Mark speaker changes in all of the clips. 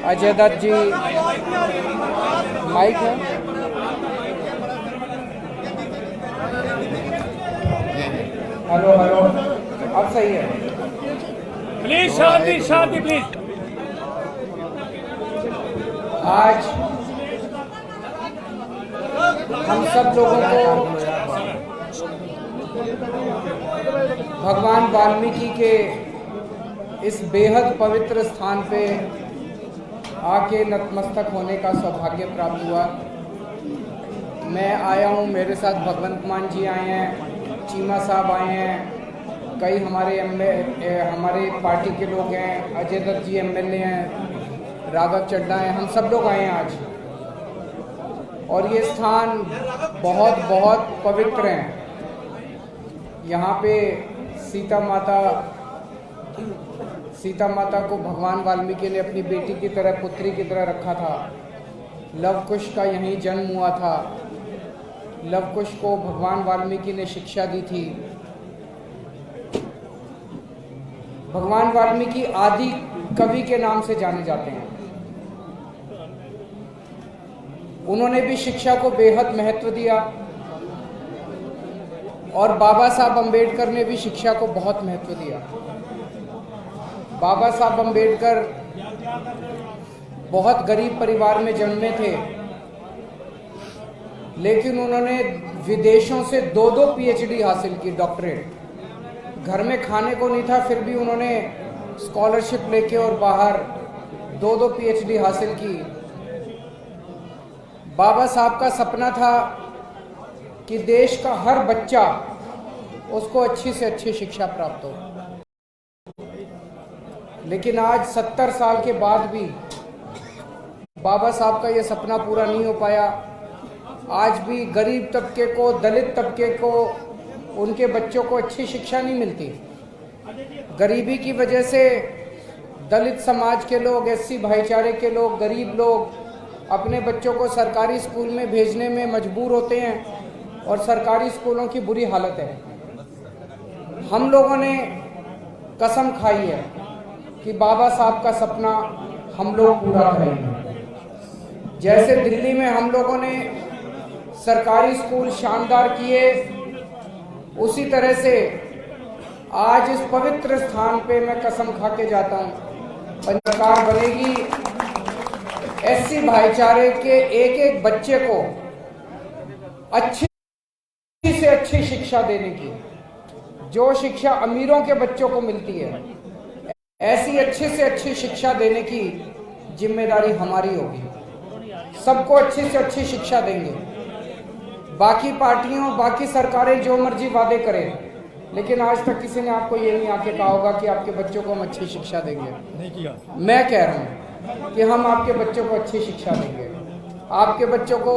Speaker 1: अजय दत्त जी, mic है। Hello hello, अब सही है।
Speaker 2: Please Shanti Shanti please.
Speaker 1: आज हम सब लोगों को भगवान वाल्मीकि के इस बेहद पवित्र स्थान पे आके नतमस्तक होने का सौभाग्य प्राप्त हुआ। मैं आया हूँ, मेरे साथ भगवंत मान जी आए हैं, चीमा साहब आए हैं, कई हमारे पार्टी के लोग हैं, अजय दत्त जी एमएलए हैं, राघव चड्ढा हैं, हम सब लोग आए हैं आज। और ये स्थान बहुत बहुत पवित्र है। यहाँ पे सीता माता को भगवान वाल्मीकि ने अपनी बेटी की तरह, पुत्री की तरह रखा था। लव कुश का यहीं जन्म हुआ था। लव कुश को भगवान वाल्मीकि ने शिक्षा दी थी। भगवान वाल्मीकि आदि कवि के नाम से जाने जाते हैं। उन्होंने भी शिक्षा को बेहद महत्व दिया और बाबा साहब अम्बेडकर ने भी शिक्षा को बहुत महत्व दिया। बाबा साहब अम्बेडकर बहुत गरीब परिवार में जन्मे थे, लेकिन उन्होंने विदेशों से 2-2 पीएचडी हासिल की, डॉक्टरेट। घर में खाने को नहीं था, फिर भी उन्होंने स्कॉलरशिप लेके और बाहर 2-2 पीएचडी हासिल की। बाबा साहब का सपना था कि देश का हर बच्चा उसको अच्छी से अच्छी शिक्षा प्राप्त हो। लेकिन आज 70 साल के बाद भी बाबा साहब का ये सपना पूरा नहीं हो पाया। आज भी गरीब तबके को, दलित तबके को, उनके बच्चों को अच्छी शिक्षा नहीं मिलती। गरीबी की वजह से दलित समाज के लोग, एससी भाईचारे के लोग, गरीब लोग अपने बच्चों को सरकारी स्कूल में भेजने में मजबूर होते हैं और सरकारी स्कूलों की बुरी हालत है। हम लोगों ने कसम खाई है कि बाबा साहब का सपना हम लोग पूरा करेंगे। जैसे दिल्ली में हम लोगों ने सरकारी स्कूल शानदार किए, उसी तरह से आज इस पवित्र स्थान पे मैं कसम खा के जाता हूँ, सरकार बनेगी एससी भाईचारे के एक एक बच्चे को अच्छी से अच्छी शिक्षा देने की। जो शिक्षा अमीरों के बच्चों को मिलती है, ऐसी अच्छी से अच्छी शिक्षा देने की जिम्मेदारी हमारी होगी। सबको अच्छी से अच्छी शिक्षा देंगे। बाकी पार्टियों, बाकी सरकारें जो मर्जी वादे करें, लेकिन आज तक किसी ने आपको ये नहीं आके कहा होगा कि आपके बच्चों को हम अच्छी शिक्षा देंगे।
Speaker 2: नहीं किया।
Speaker 1: मैं कह रहा हूँ कि हम आपके बच्चों को अच्छी शिक्षा देंगे। आपके बच्चों को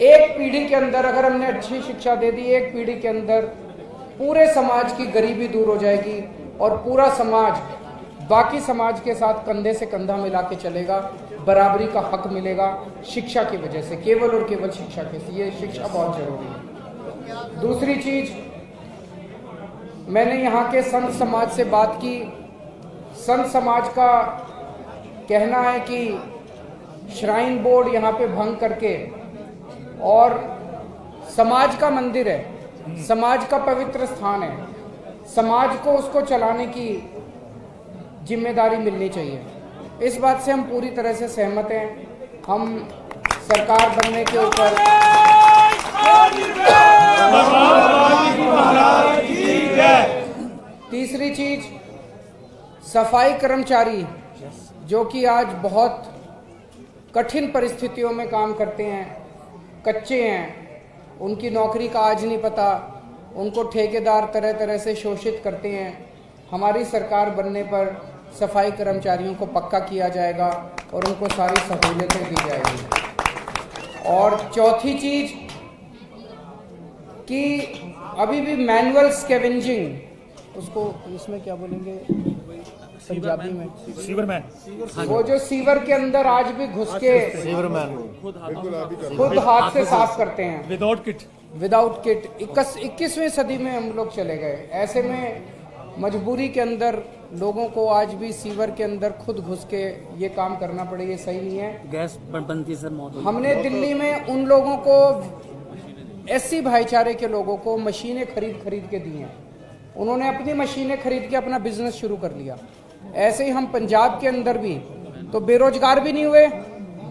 Speaker 1: एक पीढ़ी के अंदर अगर हमने अच्छी शिक्षा दे दी, एक पीढ़ी के अंदर पूरे समाज की गरीबी दूर हो जाएगी और पूरा समाज बाकी समाज के साथ कंधे से कंधा मिला के चलेगा। बराबरी का हक मिलेगा शिक्षा की वजह से, केवल और केवल शिक्षा के से। ये शिक्षा बहुत जरूरी है। दूसरी चीज, मैंने यहाँ के संत समाज से बात की। संत समाज का कहना है कि श्राइन बोर्ड यहाँ पे भंग करके, और समाज का मंदिर है, समाज का पवित्र स्थान है, समाज को उसको चलाने की जिम्मेदारी मिलनी चाहिए। इस बात से हम पूरी तरह से सहमत हैं। हम सरकार बनने के ऊपर तीसरी चीज, सफाई कर्मचारी जो कि आज बहुत कठिन परिस्थितियों में काम करते हैं, कच्चे हैं, उनकी नौकरी का आज नहीं पता, उनको ठेकेदार तरह तरह से शोषित करते हैं। हमारी सरकार बनने पर सफाई कर्मचारियों को पक्का किया जाएगा और उनको सारी सहूलियतें दी जाएगी। और चौथी चीज कि अभी भी मैनुअल स्कैवेंजिंग, उसको इसमें क्या बोलेंगे पंजाबी में,
Speaker 2: सीवरमैन,
Speaker 1: वो जो सीवर के अंदर आज भी घुस के
Speaker 3: सीवरमैन
Speaker 1: खुद हाथ से साफ करते हैं
Speaker 2: विदाउट किट।
Speaker 1: 21वीं सदी में हम लोग चले गए। ऐसे में मजबूरी के अंदर लोगों को आज भी सीवर के अंदर खुद घुस के ये काम करना पड़े, ये सही नहीं है।
Speaker 2: गैस बनती सर मौत हुई।
Speaker 1: हमने दिल्ली में उन लोगों को, एससी भाईचारे के लोगों को मशीनें खरीद के दी हैं। उन्होंने अपनी मशीनें खरीद के अपना बिजनेस शुरू कर लिया। ऐसे ही हम पंजाब के अंदर भी तो बेरोजगार भी नहीं हुए।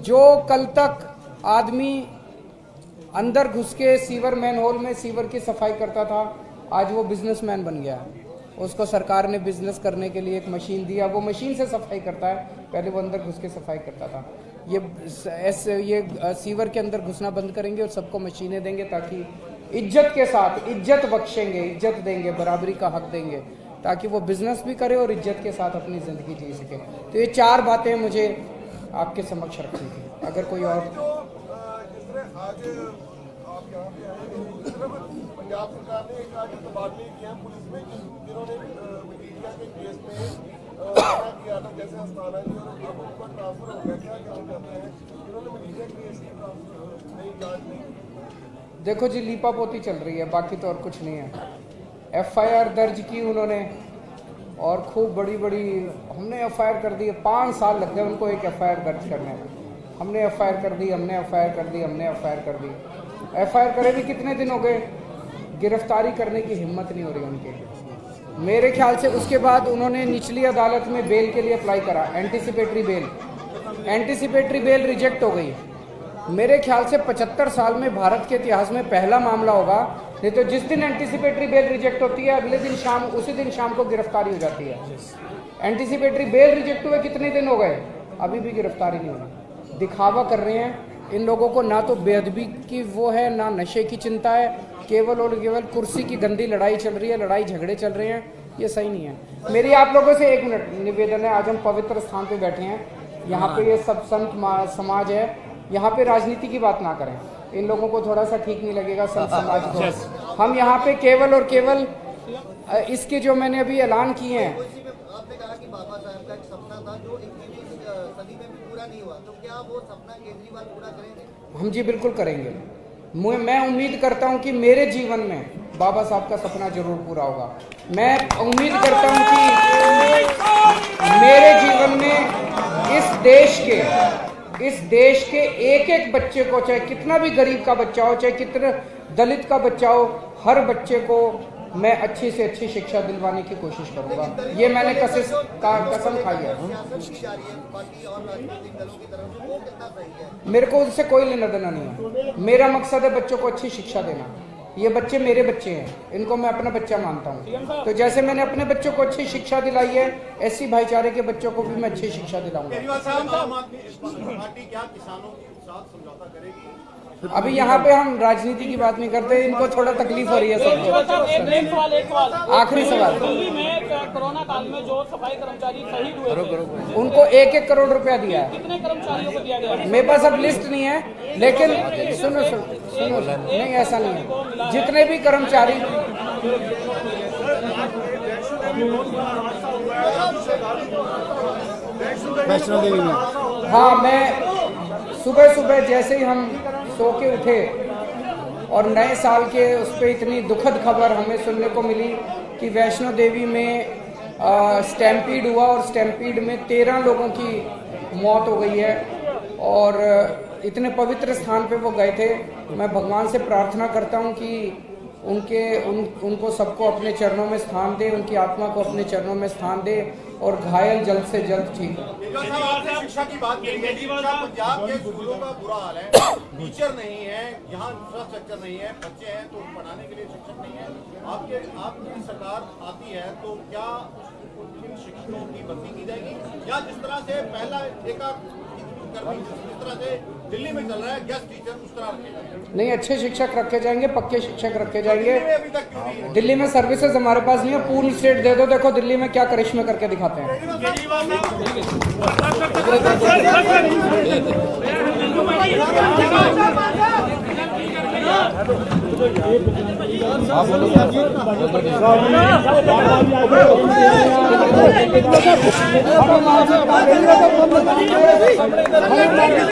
Speaker 1: जो कल तक आदमी अंदर घुस के सीवर मैनहोल में सीवर की सफाई करता था, आज वो बिजनेसमैन बन गया। उसको सरकार ने बिजनेस करने के लिए एक मशीन दिया, वो मशीन से सफाई करता है। पहले वो अंदर घुस के सफाई करता था। ये सीवर के अंदर घुसना बंद करेंगे और सबको मशीनें देंगे, ताकि इज्जत के साथ, इज्जत बख्शेंगे, इज्जत देंगे, बराबरी का हक देंगे, ताकि वो बिजनेस भी करे और इज्जत के साथ अपनी ज़िंदगी जी सके। तो ये 4 बातें मुझे आपके समक्ष रखनी थी। अगर कोई और
Speaker 3: पंजाब सरकार ने एक आज तबादले किए हैं पुलिस में, जिन्होंने मजीठिया के केस में किया था, जैसे अस्थाना जी, और अब उनका ट्रांसफर हो गया। क्या कहना चाहते हैं जिन्होंने मजीठिया केस की नई जांच नहीं?
Speaker 1: देखो जी, लीपापोती चल रही है, बाकी तो और कुछ नहीं है। FIR दर्ज की उन्होंने और खूब बड़ी हमने FIR कर दी। 5 साल लग गए उनको एक FIR दर्ज करने में। हमने FIR कर दी, हमने FIR कर दी, हमने FIR कर दी। FIR करे भी कितने दिन हो गए, गिरफ्तारी करने की हिम्मत नहीं हो रही उनके। मेरे ख्याल से उसके बाद उन्होंने निचली अदालत में बेल के लिए अप्लाई करा, एंटीसिपेटरी बेल रिजेक्ट हो गई। मेरे ख्याल से 75 साल में भारत के इतिहास में पहला मामला होगा। नहीं तो जिस दिन एंटीसिपेटरी बेल रिजेक्ट होती है, अगले दिन शाम, उसी दिन शाम को गिरफ्तारी हो जाती है। एंटीसिपेटरी बेल रिजेक्ट हुए कितने दिन हो गए, अभी भी गिरफ्तारी नहीं हुई। दिखावा कर रहे हैं। इन लोगों को ना तो बेअदबी की वो है, ना नशे की चिंता है, केवल और केवल कुर्सी की गंदी लड़ाई चल रही है, लड़ाई झगड़े चल रहे हैं। ये सही नहीं है। मेरी आप लोगों से 1 मिनट निवेदन है। आज हम पवित्र स्थान पे बैठे हैं, यहाँ पे ये सब संत समाज है, यहाँ पे राजनीति की बात ना करें। इन लोगों को थोड़ा सा ठीक नहीं लगेगा संत समाज को। हम यहाँ पे केवल और केवल इसके जो मैंने अभी ऐलान किए हैं।
Speaker 4: आपने कहा कि बाबा साहब का एक सपना था जो 21वीं सदी में भी पूरा नहीं हुआ, तो क्या वो सपना केजरीवाल पूरा करेंगे?
Speaker 1: हम जी बिल्कुल करेंगे। मैं उम्मीद करता हूं कि मेरे जीवन में बाबा साहब का सपना जरूर पूरा होगा। मैं उम्मीद करता हूं कि मेरे जीवन में इस देश के एक बच्चे को, चाहे कितना भी गरीब का बच्चा हो, चाहे कितना दलित का बच्चा हो, हर बच्चे को मैं अच्छी से अच्छी शिक्षा दिलवाने की कोशिश करूंगा। ये मैंने कसम खाई है। मेरे को उससे कोई लेना देना नहीं है। मेरा मकसद है बच्चों को अच्छी शिक्षा देना। ये बच्चे मेरे बच्चे हैं, इनको मैं अपना बच्चा मानता हूँ। तो जैसे मैंने अपने बच्चों को अच्छी शिक्षा दिलाई है, एससी भाईचारे के बच्चों को भी मैं अच्छी शिक्षा दिलाऊंगा। अभी यहाँ पे हम राजनीति की बात नहीं करते, इनको थोड़ा तकलीफ हो रही है सबको। आखिरी सवाल,
Speaker 5: दिल्ली में कोरोना काल में जो सफाई कर्मचारी शहीद हुए थे,
Speaker 1: उनको 1-1 करोड़ रुपया दिया है।
Speaker 5: कितने कर्मचारियों को दिया गया?
Speaker 1: मेरे पास अब लिस्ट नहीं है, लेकिन सुनो, नहीं ऐसा नहीं है। जितने भी कर्मचारी,
Speaker 3: वैष्णो देवी में,
Speaker 1: हाँ, मैं सुबह जैसे ही हम सो के उठे और नए साल के उस पर इतनी दुखद खबर हमें सुनने को मिली कि वैष्णो देवी में स्टैम्पीड हुआ और स्टैम्पीड में 13 लोगों की मौत हो गई है। और इतने पवित्र स्थान पे वो गए थे। मैं भगवान से प्रार्थना करता हूँ कि उनको सबको अपने चरणों में स्थान दे, उनकी आत्मा को अपने चरणों में स्थान दे और घायल जल्द से जल्द ठीक हो।
Speaker 3: शिक्षा की बात करेंगे। पंजाब के स्कूलों का बुरा हाल है, टीचर नहीं है, यहाँ इंफ्रास्ट्रक्चर नहीं है, बच्चे हैं तो पढ़ाने के लिए शिक्षक नहीं है। आपकी सरकार आती है तो क्या इन शिक्षकों की भर्ती की जाएगी, या जिस तरह से पहला जिस तरह से दिल्ली में चल रहा है गेस्ट टीचर, उस तरह रखे जाएंगे? नहीं,
Speaker 1: अच्छे शिक्षक रखे जाएंगे, पक्के शिक्षक रखे जाएंगे। दिल्ली में सर्विसेज हमारे पास नहीं है, पूर्ण स्टेट दे दो, देखो दिल्ली में क्या करिश्मे करके दिखाते हैं।